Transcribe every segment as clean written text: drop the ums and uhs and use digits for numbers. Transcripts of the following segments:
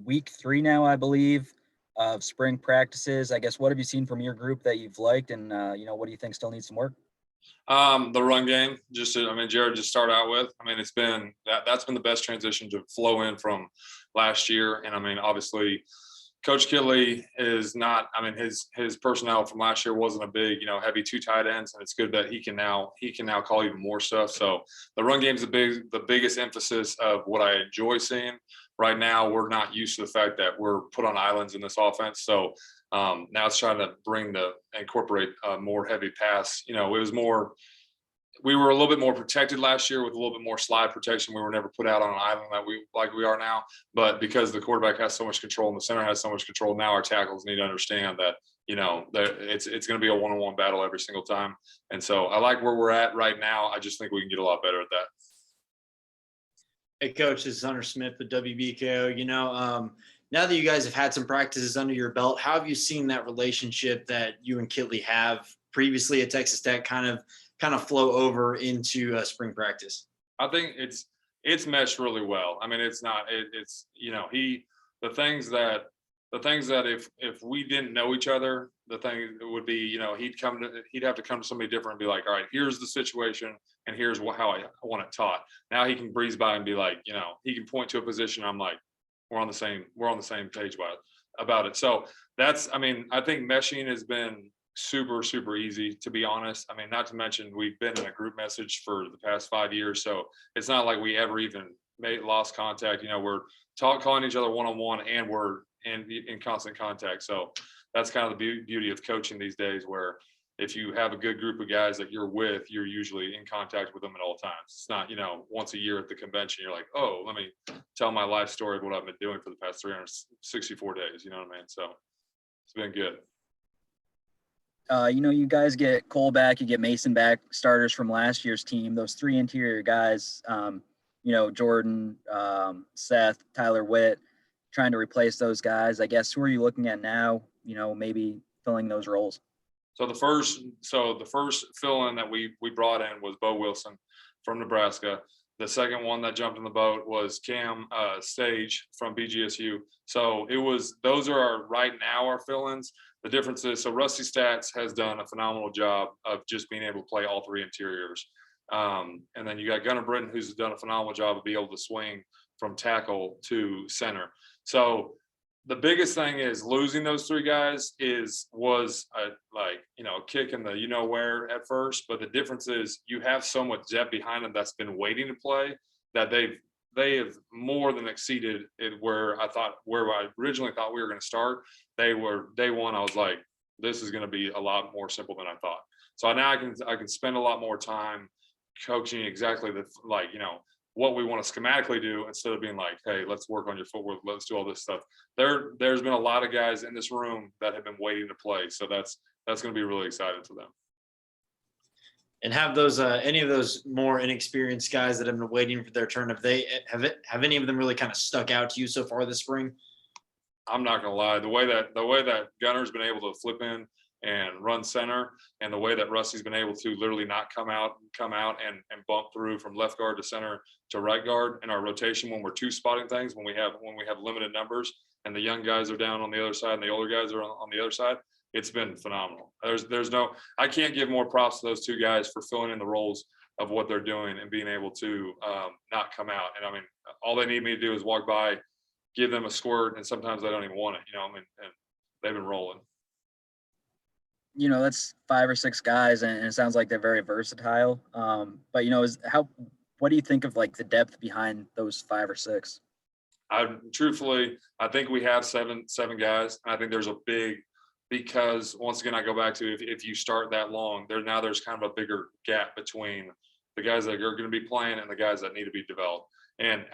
week 3 now, I believe, of spring practices. I guess what have you seen from your group that you've liked, and what do you think still needs some work? The run game, Jared just started out with. It's been that's been the best transition to flow in from last year. And obviously, Coach Kinley is not. His personnel from last year wasn't a big, heavy two tight ends, and it's good that he can now call even more stuff. So the run game is the biggest emphasis of what I enjoy seeing. Right now, we're not used to the fact that we're put on islands in this offense. So now it's trying to incorporate more heavy pass. It was more. We were a little bit more protected last year with a little bit more slide protection. We were never put out on an island like we are now. But because the quarterback has so much control and the center has so much control, now our tackles need to understand that that it's going to be a one-on-one battle every single time. And so I like where we're at right now. I just think we can get a lot better at that. Hey, Coach, this is Hunter Smith with WKU. Now that you guys have had some practices under your belt, how have you seen that relationship that you and Kitley have previously at Texas Tech kind of flow over into spring practice? I think it's meshed really well. The things that if we didn't know each other, the thing would be, he'd have to come to somebody different and be like, all right, here's the situation and here's how I want it taught. Now he can breeze by and be like, he can point to a position. I'm like, we're on the same page about it. So I think meshing has been super, super easy, to be honest. Not to mention we've been in a group message for the past 5 years. So it's not like we ever even lost contact. We're calling each other one-on-one and we're in constant contact. So that's kind of the beauty of coaching these days, where if you have a good group of guys that you're with, you're usually in contact with them at all times. It's not, once a year at the convention, you're like, oh, let me tell my life story of what I've been doing for the past 364 days. You know what I mean? So it's been good. You guys get Cole back, you get Mason back, starters from last year's team. Those 3 interior guys, Jordan, Seth, Tyler Witt, trying to replace those guys. I guess who are you looking at now, maybe filling those roles? So the first fill-in that we brought in was Bo Wilson from Nebraska. The second one that jumped in the boat was Cam Stage from BGSU. So those are right now our fill-ins. The difference is, so Rusty Stats has done a phenomenal job of just being able to play all 3 interiors. And then you got Gunnar Britton, who's done a phenomenal job of being able to swing from tackle to center. So the biggest thing is losing those 3 guys was a kick in the where at first, but the difference is you have so much depth behind them that's been waiting to play that they have more than exceeded it where I originally thought we were going to start. They were day one. I was like, this is going to be a lot more simple than I thought. So now I can spend a lot more time coaching exactly what we want to schematically do, instead of being like, hey, let's work on your footwork, let's do all this stuff. There's been a lot of guys in this room that have been waiting to play. So that's going to be really exciting for them. And have those any of those more inexperienced guys that have been waiting for their turn, have any of them really kind of stuck out to you so far this spring? I'm not gonna lie, the way that Gunner's been able to flip in and run center, and the way that Rusty's been able to literally not come out and bump through from left guard to center to right guard in our rotation when we're 2 spotting things, when we have limited numbers and the young guys are down on the other side and the older guys are on the other side. It's been phenomenal. I can't give more props to those 2 guys for filling in the roles of what they're doing and being able to not come out. And all they need me to do is walk by, give them a squirt, and sometimes they don't even want it, and they've been rolling. That's 5 or 6 guys, and it sounds like they're very versatile. But what do you think of like the depth behind those 5 or 6? Truthfully, I think we have seven guys. I think there's a big, because once again, I go back to if you start that long, there's kind of a bigger gap between the guys that are going to be playing and the guys that need to be developed. And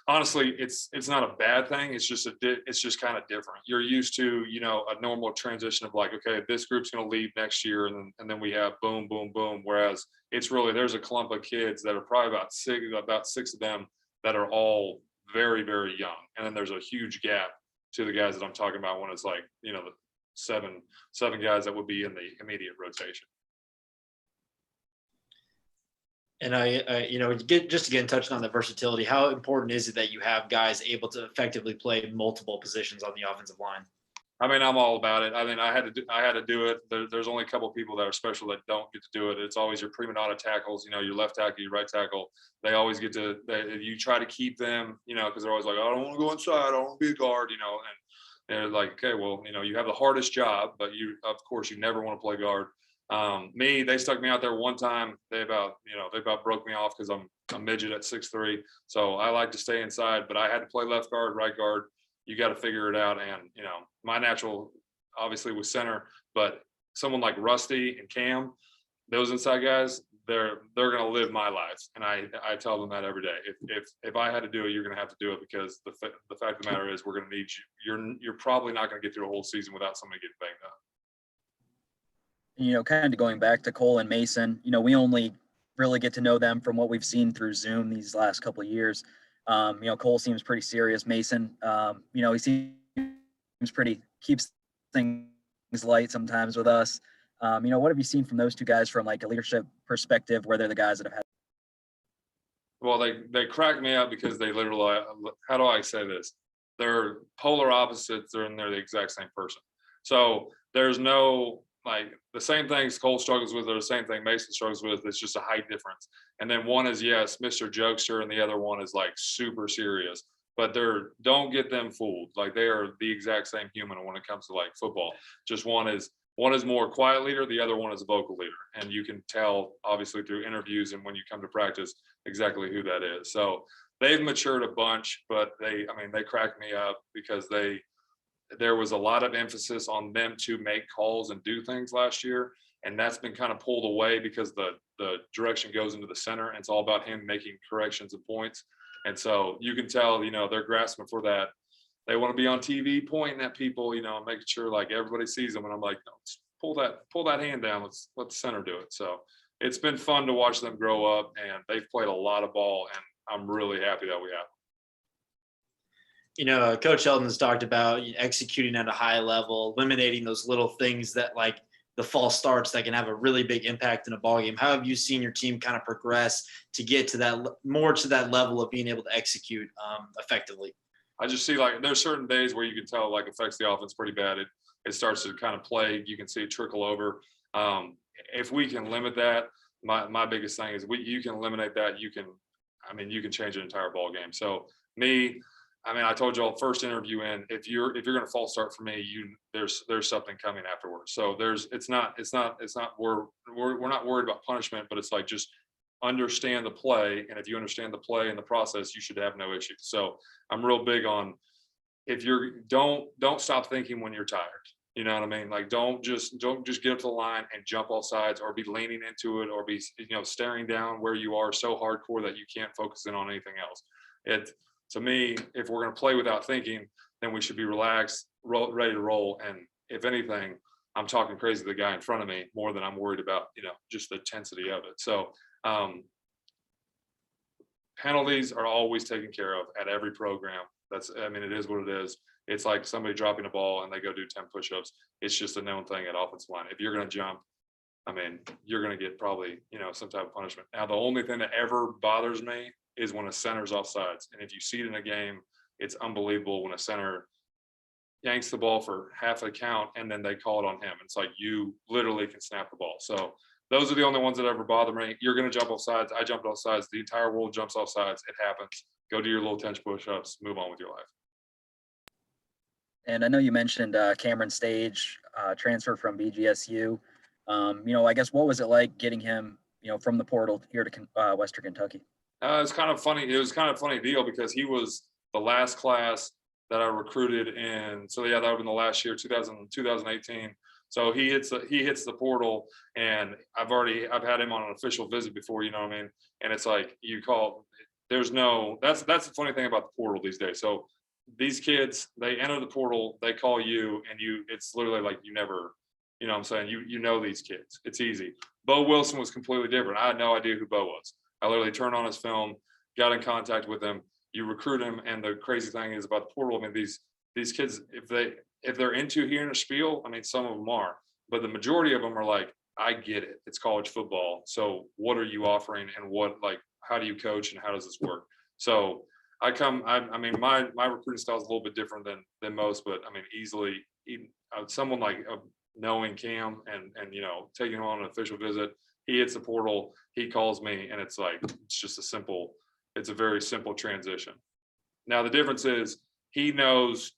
honestly, it's not a bad thing. It's just kind of different. You're used to, a normal transition of like, okay, this group's going to leave next year. And then we have boom, boom, boom. Whereas there's a clump of kids that are probably about six of them that are all very, very young. And then there's a huge gap to the guys that I'm talking about when it's like, the seven guys that would be in the immediate rotation. And just to get in touch on the versatility, how important is it that you have guys able to effectively play multiple positions on the offensive line? I mean, I'm all about it. I mean, I had to do it. There's only a couple of people that are special that don't get to do it. It's always your prima donna tackles, your left tackle, your right tackle. They always get to, you try to keep them, because they're always like, I don't want to go inside. I don't want to be a guard, and they're like, okay, well, you have the hardest job, but of course, you never want to play guard. They stuck me out there one time. They about broke me off because I'm a midget at 6'3". So I like to stay inside, but I had to play left guard, right guard. You got to figure it out. And, my natural obviously was center, but someone like Rusty and Cam, those inside guys, they're going to live my life. And I tell them that every day. If I had to do it, you're going to have to do it, because the fact of the matter is we're going to need you. You're probably not going to get through a whole season without somebody getting banged up. Kind of going back to Cole and Mason, we only really get to know them from what we've seen through Zoom these last couple of years. Cole seems pretty serious. Mason, he seems keeps things light sometimes with us. What have you seen from those two guys from like a leadership perspective, where they're the guys that have had? Well, they crack me up because they literally, how do I say this? They're polar opposites, and they're the exact same person. So there's no, like, the same things Cole struggles with are the same thing Mason struggles with. It's just a height difference. And then one is, yes, Mr. Jokester, and the other one is like super serious. But don't get them fooled. Like, they are the exact same human when it comes to like football. Just one is more quiet leader, the other one is a vocal leader. And you can tell obviously through interviews and when you come to practice exactly who that is. So they've matured a bunch, but they crack me up because there was a lot of emphasis on them to make calls and do things last year. And that's been kind of pulled away because the direction goes into the center, and it's all about him making corrections and points. And so you can tell, they're grasping for that. They want to be on TV pointing at people, making sure like everybody sees them. And I'm like, no, pull that hand down. Let the center do it. So it's been fun to watch them grow up, and they've played a lot of ball, and I'm really happy that we have. Coach Sheldon has talked about executing at a high level, eliminating those little things that, like the false starts, that can have a really big impact in a ball game. How have you seen your team kind of progress to get to that level of being able to execute effectively? I just see, like, there's certain days where you can tell like affects the offense pretty bad. It starts to kind of plague. You can see it trickle over. If we can limit that, my biggest thing is you can eliminate that. You can change an entire ball game. So I told you all first interview in, if you're going to false start for me, there's something coming afterwards. So it's not we're not worried about punishment, but it's like, just understand the play. And if you understand the play and the process, you should have no issues. So I'm real big on, if don't stop thinking when you're tired. You know what I mean? Like, don't just get up to the line and jump all sides, or be leaning into it, or be, staring down where you are so hardcore that you can't focus in on anything else. To me, if we're going to play without thinking, then we should be relaxed, ready to roll. And if anything, I'm talking crazy to the guy in front of me more than I'm worried about, just the intensity of it. So penalties are always taken care of at every program. It is what it is. It's like somebody dropping a ball and they go do 10 push-ups. It's just a known thing at offensive line. If you're going to jump, you're going to get probably, some type of punishment. Now, the only thing that ever bothers me is when a center's offsides. And if you see it in a game, it's unbelievable when a center yanks the ball for half a count and then they call it on him. It's like, you literally can snap the ball. So those are the only ones that ever bother me. You're going to jump off sides. I jumped off sides. The entire world jumps off sides. It happens. Go do your little 10 push-ups, move on with your life. And I know you mentioned Cameron Stage, transfer from BGSU. I guess, what was it like getting him, from the portal here to Western Kentucky? It's kind of funny. It was kind of a funny deal because he was the last class that I recruited in. So yeah, that would have been the last year, 2018. So he hits the portal, and I've had him on an official visit before, And it's like, that's the funny thing about the portal these days. So these kids, they enter the portal, they call you, and it's literally like, you never, what I'm saying? You know these kids. It's easy. Bo Wilson was completely different. I had no idea who Bo was. I literally turned on his film, got in contact with him. You recruit him, and the crazy thing is about the portal. These kids, if they're into hearing a spiel, some of them are, but the majority of them are like, I get it. It's college football. So what are you offering and how do you coach and how does this work? So I mean, my recruiting style is a little bit different than most, but I mean, easily even someone like knowing Cam and, taking him on an official visit, he hits the portal, he calls me, and it's a very simple transition. Now, the difference is he knows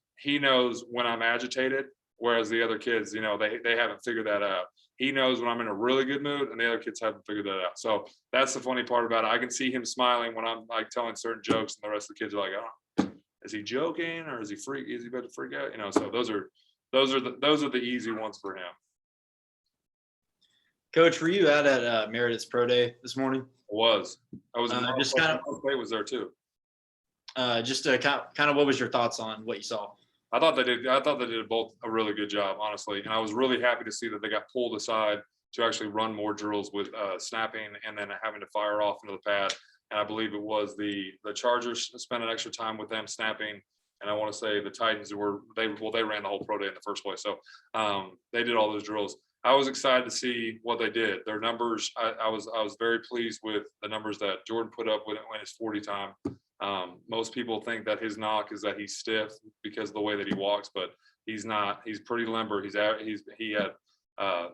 when I'm agitated, whereas the other kids, they haven't figured that out. He knows when I'm in a really good mood, and the other kids haven't figured that out. So that's the funny part about it. I can see him smiling when I'm like telling certain jokes, and the rest of the kids are like, "Oh, is he joking or is he about to freak out?" So those are the easy ones for him. Coach, were you out at Meredith's Pro Day this morning? I was just kind of was there too. Just kind of what was your thoughts on what you saw? I thought they did both a really good job, honestly. And I was really happy to see that they got pulled aside to actually run more drills with snapping and then having to fire off into the pad. And I believe it was the Chargers spent an extra time with them snapping. And I want to say the Titans they ran the whole pro day in the first place. So they did all those drills. I was excited to see what they did. Their numbers, I was very pleased with the numbers that Jordan put up when his 40 time. Most people think that his knock is that he's stiff because of the way that he walks, but he's not. He's pretty limber. He had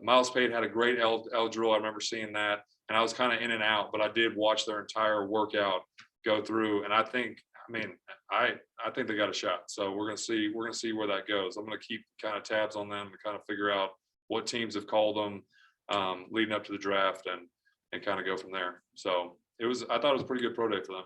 Miles Pate had a great L drill. I remember seeing that, and I was kind of in and out, but I did watch their entire workout go through, and I think they got a shot. So we're gonna see where that goes. I'm gonna keep kind of tabs on them to kind of figure out what teams have called them leading up to the draft and kind of go from there. So I thought it was a pretty good pro day for them.